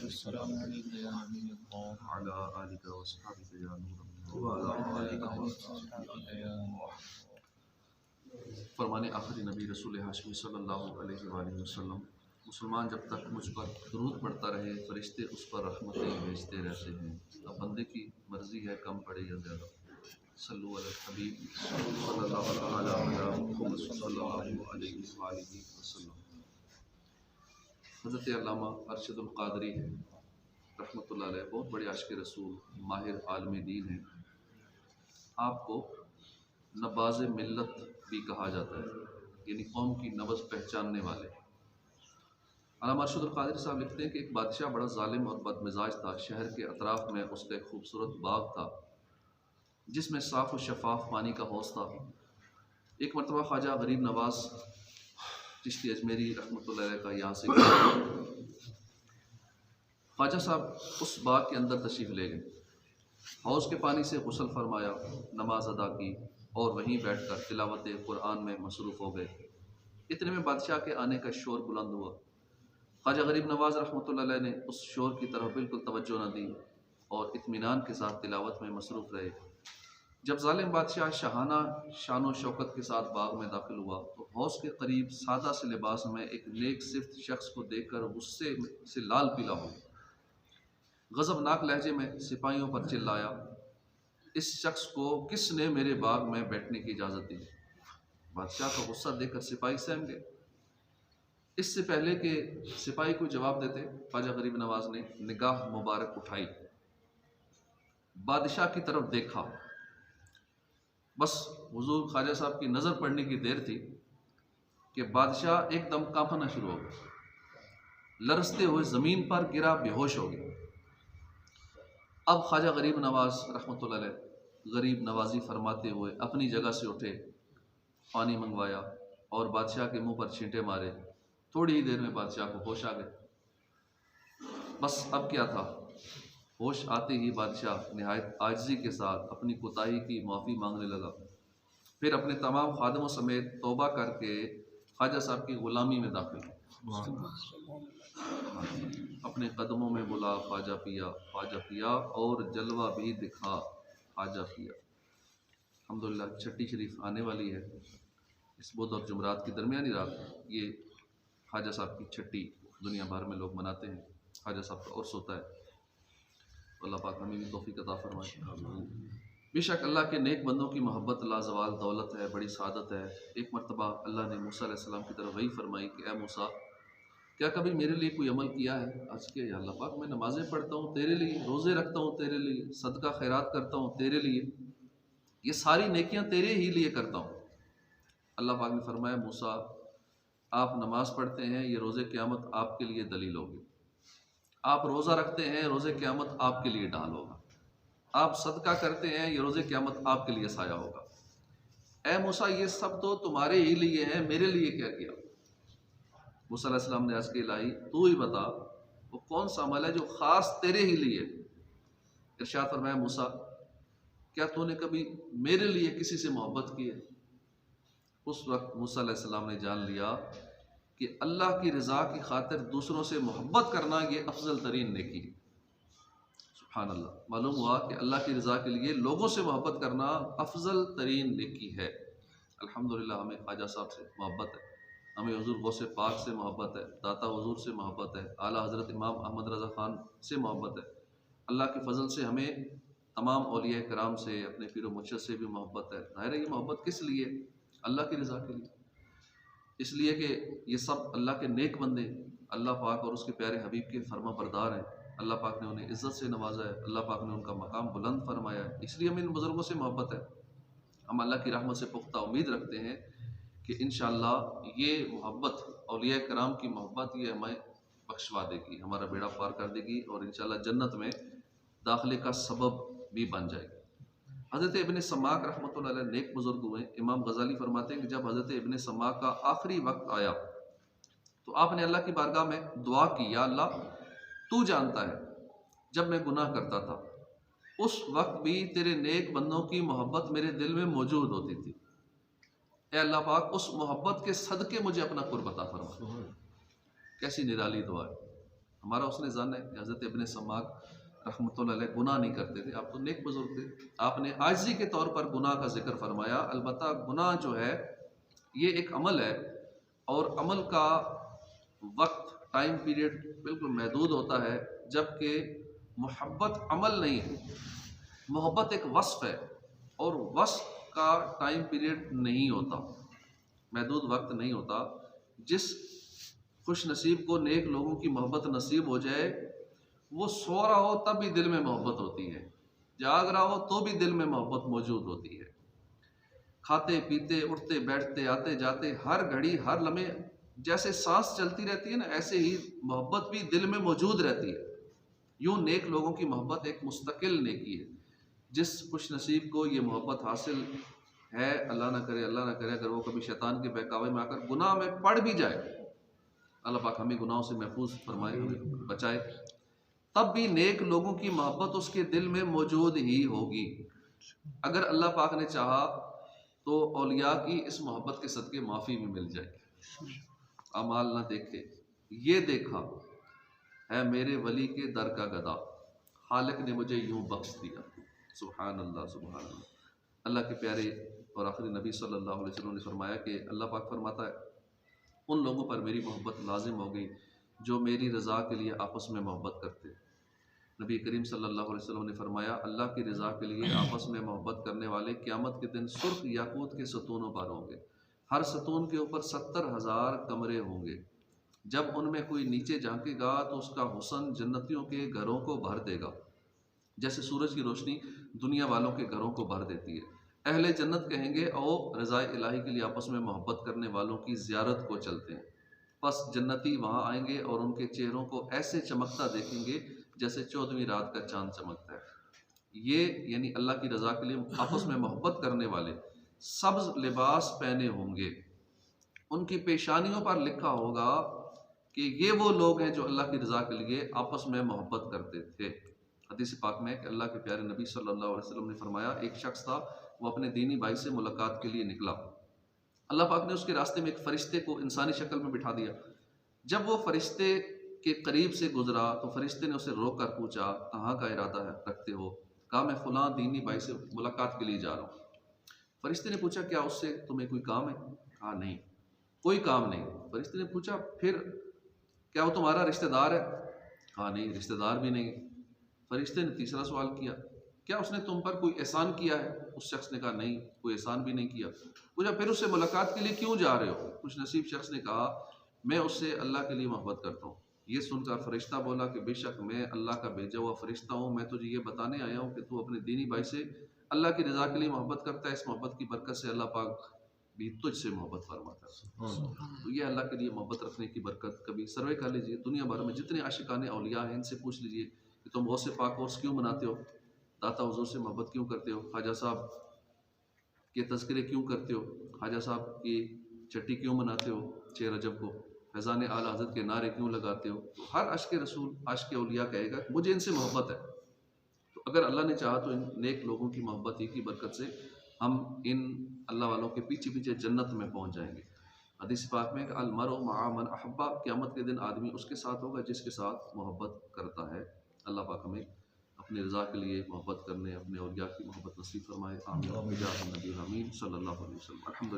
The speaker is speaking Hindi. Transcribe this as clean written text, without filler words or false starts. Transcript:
अस्सलाम अलैकुम या हबीबल्लाह अला आलिका व अस्हाबिका या नूर फरमाने आखिरी नबी रसूल हाशमी सल्लल्लाहु अलैहि वसल्लम, मुसलमान जब तक मुझ पर दरूद पढ़ता रहे फरिश्ते उस पर रहमतें भेजते रहते हैं। अब बंदे की मर्ज़ी है कम पड़े या ज़्यादा। सल्लु अला हबीब सल्लल्लाहु अलैहि वसल्लम। हज़रत अल्लामा अरशदुल क़ादरी रहमतुल्लाह अलैह बहुत बड़े आशिक़ रसूल, माहिर आलमी दीन हैं। आपको नबाज़ मिल्लत भी कहा जाता है, यानी कौम की नब्ज़ पहचानने वाले। अल्लामा अरशदुल क़ादरी साहब लिखते हैं कि एक बादशाह बड़ा ज़ालिम और बदमिजाज था। शहर के अतराफ़ में उसका एक खूबसूरत बाग था जिसमें साफ़ और शफ़ाफ़ पानी का हौज़ था। एक मरतबा ख्वाजा गरीब नवाज़ चिश्ती अजमेरी रहमतुल्लाह अलैह का यहाँ से ख्वाजा साहब उस बाग के अंदर तशरीफ़ ले गए, हौज़ के पानी से गुस्ल फरमाया, नमाज अदा की और वहीं बैठकर तिलावत कुरान में मसरूफ़ हो गए। इतने में बादशाह के आने का शोर बुलंद हुआ। ख्वाजा गरीब नवाज़ रहमतुल्लाह अलैह ने उस शोर की तरफ बिल्कुल तवज्जो न दी और इत्मीनान के साथ तिलावत में मसरूफ़ रहे। जब ज़ालिम बादशाह शाहाना शान व शौकत के साथ बाग में दाखिल हुआ तो हौज़ के करीब सादा से लिबास में एक नेक सिफ्त शख्स को देखकर गुस्से से लाल पीला हो गया। गज़बनाक लहजे में सिपाहियों पर चिल्लाया, इस शख्स को किसने मेरे बाग में बैठने की इजाज़त दी? बादशाह का गुस्सा देखकर सिपाही सहम गए। इससे पहले कि सिपाही को जवाब देते, ख्वाजा गरीब नवाज ने निगाह मुबारक उठाई, बादशाह की तरफ देखा। बस हुजूर ख्वाजा साहब की नज़र पड़ने की देर थी कि बादशाह एकदम कांपना शुरू हो गया, लरसते हुए ज़मीन पर गिरा, बेहोश हो गया। अब ख्वाजा गरीब नवाज रहमतुल्लाह अलैह गरीब नवाजी फरमाते हुए अपनी जगह से उठे, पानी मंगवाया और बादशाह के मुंह पर छींटे मारे। थोड़ी ही देर में बादशाह को होश आ गए। बस अब क्या था, होश आते ही बादशाह निहायत आजिज़ी के साथ अपनी कोताही की माफ़ी मांगने लगा। फिर अपने तमाम खादिमों समेत तौबा करके ख्वाजा साहब की ग़ुलामी में दाखिल हुआ। अपने कदमों में बुला ख्वाजा पिया और जलवा भी दिखा ख्वाजा पिया। अल्हम्दुलिल्लाह छठी शरीफ आने वाली है। इस बुध और जुमरात की दरमियानी रात ये ख्वाजा साहब की छठी दुनिया भर में लोग मनाते हैं। ख्वाजा साहब का उर्स होता है। अल्लाह पाक हमें भी तौफीक अता फरमाए। बेशक अल्लाह के नेक बंदों की मोहब्बत लाजवाल दौलत है, बड़ी सादत है। एक मरतबा अल्लाह ने मूसा अलैहिस्सलाम की तरफ वही फरमाई कि ए मूसा, क्या कभी मेरे लिए कोई अमल किया है? आज के या अल्लाह पाक, मैं नमाज़ें पढ़ता हूँ तेरे लिए, रोज़े रखता हूँ तेरे लिए, सदका खैरात करता हूँ तेरे लिए, ये सारी नेकियां तेरे ही लिए करता हूँ। अल्लाह पाक ने फरमाया, मूसा आप नमाज पढ़ते हैं, ये रोज़े क़यामत आपके लिए दलील होगी। आप रोज़ा रखते हैं, रोज़े क़यामत आपके लिए ढाल होगा। आप सदका करते हैं, ये रोज़े क़यामत आपके लिए साया होगा। ए मूसा, ये सब तो तुम्हारे ही लिए है, मेरे लिए क्या किया? मूसा अलैहिस्सलाम ने अर्ज़ की, इलाही तू ही बता वो कौन सा अमल है जो ख़ास तेरे ही लिए? इरशाद फरमाया, मूसा क्या तूने कभी मेरे लिए किसी से मोहब्बत की है? उस वक्त मूसा अलैहिस्सलाम ने जान लिया कि अल्लाह की रज़ा की खातिर दूसरों से मोहब्बत करना ये अफजल तरीन नेकी है। सुभान अल्लाह, मालूम हुआ कि अल्लाह की रज़ा के लिए लोगों से मोहब्बत करना अफजल तरीन नेकी है। अल्हम्दुलिल्लाह हमें ख्वाजा साहब से मोहब्बत है, हमें हुज़ूर गौसे पाक से मोहब्बत है, दाता हुज़ूर से मोहब्बत है, आला हज़रत इमाम अहमद रज़ा ख़ान से मोहब्बत है। अल्लाह के फ़ज़ल से हमें तमाम औलिया कराम से, अपने पीर व मुर्शिद से भी मोहब्बत है। ज़ाहिर है ये मोहब्बत किस लिए? अल्लाह की रज़ा के लिए। इसलिए कि ये सब अल्लाह के नेक बंदे अल्लाह पाक और उसके प्यारे हबीब के फरमा बरदार हैं। अल्लाह पाक ने उन्हें इज़्ज़त से नवाजा है, अल्लाह पाक ने उनका मकाम बुलंद फरमाया है। इसलिए हमें इन बुज़ुर्गों से मोहब्बत है। हम अल्लाह की रहमत से पुख्ता उम्मीद रखते हैं कि इंशाअल्लाह ये मोहब्बत, औलिया कराम की मोहब्बत, ये हमें बख्शवा देगी, हमारा बेड़ा पार कर देगी और इंशाअल्लाह जन्नत में दाखिले का सबब भी बन जाएगी। हज़रत इब्न समाक रहमतुल्लाह अलैह नेक बुज़ुर्ग हुए। इमाम गज़ाली फरमाते हैं कि जब हज़रत इब्न समाक का आखिरी वक्त आया तो आपने अल्लाह की बारगाह में दुआ की, या अल्लाह तू जानता है जब मैं गुनाह करता था उस वक्त भी तेरे नेक बंदों की मोहब्बत मेरे दिल में मौजूद होती थी। ए अल्लाह पाक, उस मोहब्बत के सदके मुझे अपना कुर्ब अता फरमा। कैसी निराली दुआ है। हमारा उसने जान है कि हज़रत इब्न समाक रहमतुल्लाह अलैह गुनाह नहीं करते थे, आप तो नेक बुजुर्ग थे, आपने आजिज़ी के तौर पर गुनाह का जिक्र फरमाया। अलबत्ता गुनाह जो है ये एक अमल है और अमल का वक्त टाइम पीरियड बिल्कुल महदूद होता है, जबकि मोहब्बत अमल नहीं है, मोहब्बत एक वस्फ़ है और वस्फ़ का टाइम पीरियड नहीं होता, महदूद वक्त नहीं होता। जिस खुश नसीब को नेक लोगों की मोहब्बत नसीब हो जाए, वो सो रहा हो तब भी दिल में मोहब्बत होती है, जाग रहा हो तो भी दिल में मोहब्बत मौजूद होती है, खाते पीते उठते बैठते आते जाते हर घड़ी हर लम्हे जैसे सांस चलती रहती है ना, ऐसे ही मोहब्बत भी दिल में मौजूद रहती है। यूँ नेक लोगों की मोहब्बत एक मुस्तकिल नेकी है। जिस खुश नसीब को ये मोहब्बत हासिल है, अल्लाह ना करे अगर वो कभी शैतान के बहकावे में आकर गुनाह में पड़ भी जाए, अल्लाह पाक हमें गुनाहों से महफूज फरमाए, हमें बचाए, तब भी नेक लोगों की मोहब्बत उसके दिल में मौजूद ही होगी। अगर अल्लाह पाक ने चाहा तो औलिया की इस मोहब्बत के सदके माफ़ी भी मिल जाए। अमाल ना देखे ये देखा है मेरे वली के दर का गदा, खालिक ने मुझे यूं बख्श दिया। सुभान अल्लाह, सुभान अल्लाह। अल्लाह के प्यारे और आखिरी नबी सल्लल्लाहु अलैहि वसल्लम ने फरमाया कि अल्लाह पाक फरमाता है, उन लोगों पर मेरी मोहब्बत लाजिम हो गई जो मेरी रज़ा के लिए आपस में मोहब्बत करते। नबी करीम सल्लल्लाहु अलैहि वसल्लम ने फरमाया, अल्लाह की रज़ा के लिए आपस में मोहब्बत करने वाले क़यामत के दिन सुर्ख याकूत के सतूनों पर होंगे, हर सतून के ऊपर 70,000 कमरे होंगे। जब उनमें कोई नीचे झांकेगा तो उसका हुस्न जन्नतियों के घरों को भर देगा, जैसे सूरज की रोशनी दुनिया वालों के घरों को भर देती है। अहले जन्नत कहेंगे, ओ रज़ाए इलाही के लिए आपस में मोहब्बत करने वालों की ज़ियारत को चलते हैं। बस जन्नती वहाँ आएंगे और उनके चेहरों को ऐसे चमकता देखेंगे जैसे 14वीं रात का चांद चमकता है। ये यानी अल्लाह की रज़ा के लिए आपस में मोहब्बत करने वाले सब्ज़ लिबास पहने होंगे, उनकी पेशानियों पर लिखा होगा कि ये वो लोग हैं जो अल्लाह की रज़ा के लिए आपस में मोहब्बत करते थे। हदीस पाक में कि अल्लाह के प्यारे नबी सल्लल्लाहु अलैहि वसल्लम ने फरमाया, एक शख्स था, वो अपने दीनी भाई से मुलाकात के लिए निकला। अल्लाह पाक ने उसके रास्ते में एक फ़रिश्ते को इंसानी शक्ल में बिठा दिया। जब वो फ़रिश्ते के करीब से गुजरा तो फ़रिश्ते ने उसे रोक कर पूछा, कहाँ का इरादा है रखते हो? कहा, मैं फ़लाँ दीनी भाई से मुलाकात के लिए जा रहा हूँ। फ़रिश्ते ने पूछा, क्या उससे तुम्हें कोई काम है? कहा, नहीं, कोई काम नहीं। फ़रिश्ते ने पूछा, फिर क्या वो तुम्हारा रिश्तेदार है? कहा, नहीं, रिश्तेदार भी नहीं। फ़रिश्ते ने तीसरा सवाल किया, क्या उसने तुम पर कोई एहसान किया है? उस शख्स ने कहा, नहीं, कोई एहसान भी नहीं किया। पूछा, फिर उससे मुलाकात के लिए क्यों जा रहे हो? कुछ नसीब शख्स ने कहा, मैं उससे अल्लाह के लिए मोहब्बत करता हूँ। ये सुनकर फ़रिश्ता बोला कि बेशक मैं अल्लाह का भेजा हुआ फ़रिश्ता हूँ, मैं तुझे ये बताने आया हूँ कि तू अपने दीनी भाई से अल्लाह की रज़ा के लिए मोहब्बत करता है। इस मोहब्बत की बरकत से अल्लाह पाक भी तुझसे मोहब्बत फरमाता है। तो ये अल्लाह के लिए मोहब्बत रखने की बरकत कभी सर्वे कर लीजिए। दुनिया भर में जितने आशिकाने औलिया हैं, इनसे पूछ लीजिए कि तुम गौसे पाक कोर्स क्यों मनाते हो, दाता हुजूर से मोहब्बत क्यों करते हो, ख्वाजा साहब के तज़किरे क्यों करते हो, ख्वाजा साहब की छठी क्यों मनाते हो 6 रजब को, फैज़ान आला हज़रत के नारे क्यों लगाते हो। तो हर अश्क रसूल आशिक औलिया कहेगा मुझे इनसे मोहब्बत है। तो अगर अल्लाह ने चाहा तो इन नेक लोगों की मोहब्बत ही की बरकत से हम इन अल्लाह वालों के पीछे पीछे जन्नत में पहुँच जाएंगे। हदीस पाक में अल मरउ मअ मन अहब्बा, क़यामत के दिन आदमी उसके साथ होगा जिसके साथ मोहब्बत करता है। अल्लाह पाक हमें अपनी रज़ा के लिए मोहब्बत करने, अपने औलिया की मोहब्बत नसीब फरमाए। आमीन। बिजाह नबी आमीन सल्लल्लाहु अलैहि वसल्लम। अल्हम्दुलिल्लाह।